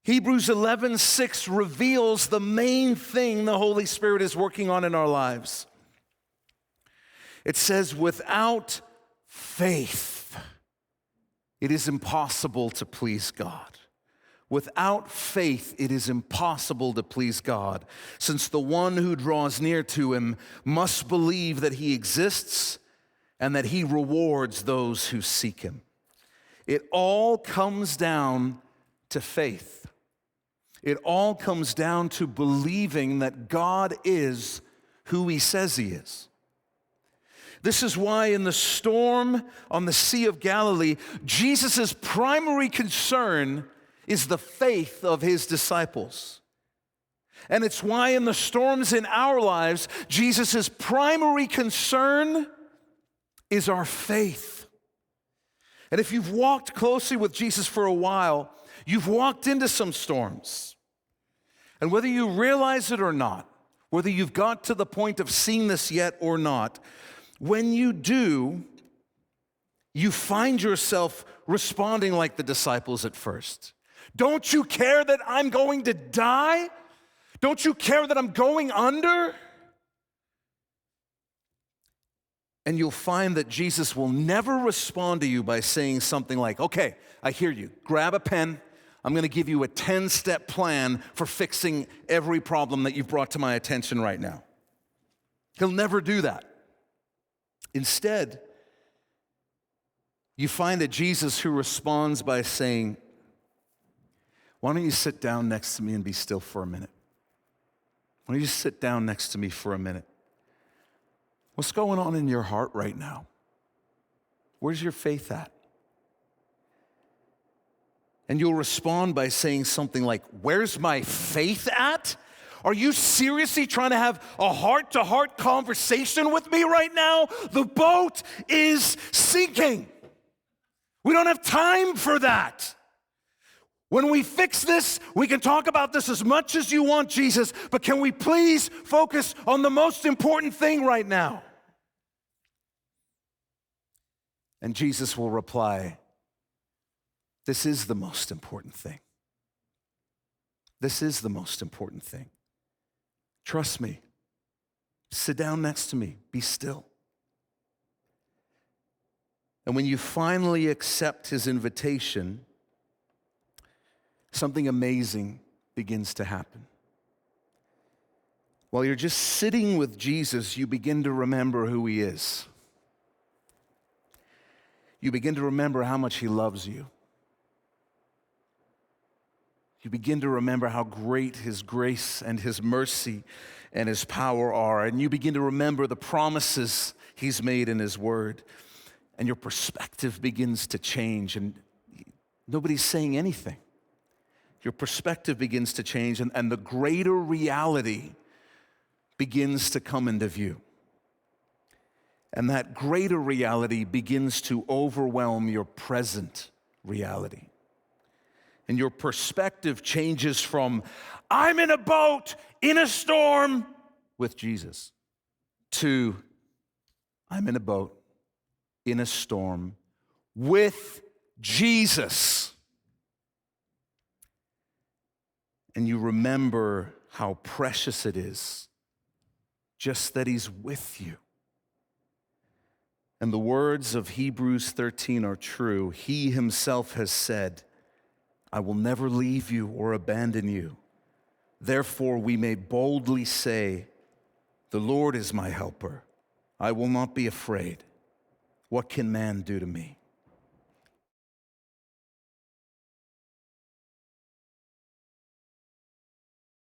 Hebrews 11:6 reveals the main thing the Holy Spirit is working on in our lives. It says, without faith, it is impossible to please God. Without faith, it is impossible to please God, since the one who draws near to him must believe that he exists and that he rewards those who seek him. It all comes down to faith. It all comes down to believing that God is who he says he is. This is why in the storm on the Sea of Galilee, Jesus' primary concern is the faith of his disciples. And it's why in the storms in our lives, Jesus' primary concern is our faith. And if you've walked closely with Jesus for a while, you've walked into some storms. And whether you realize it or not, whether you've got to the point of seeing this yet or not, when you do, you find yourself responding like the disciples at first. Don't you care that I'm going to die? Don't you care that I'm going under? And you'll find that Jesus will never respond to you by saying something like, okay, I hear you. Grab a pen. I'm going to give you a 10-step plan for fixing every problem that you've brought to my attention right now. He'll never do that. Instead, you find a Jesus who responds by saying, why don't you sit down next to me and be still for a minute? Why don't you sit down next to me for a minute? What's going on in your heart right now? Where's your faith at? And you'll respond by saying something like, where's my faith at? Are you seriously trying to have a heart-to-heart conversation with me right now? The boat is sinking. We don't have time for that. When we fix this, we can talk about this as much as you want, Jesus, but can we please focus on the most important thing right now? And Jesus will reply, this is the most important thing. This is the most important thing. Trust me. Sit down next to me. Be still. And when you finally accept his invitation, something amazing begins to happen. While you're just sitting with Jesus, you begin to remember who he is. You begin to remember how much he loves you. You begin to remember how great his grace and his mercy and his power are. And you begin to remember the promises he's made in his word. And your perspective begins to change. And nobody's saying anything. Your perspective begins to change. And the greater reality begins to come into view. And that greater reality begins to overwhelm your present reality. And your perspective changes from, I'm in a boat, in a storm with Jesus, to, I'm in a boat, in a storm with Jesus. And you remember how precious it is just that he's with you. And the words of Hebrews 13 are true. He himself has said, I will never leave you or abandon you. Therefore, we may boldly say, the Lord is my helper. I will not be afraid. What can man do to me?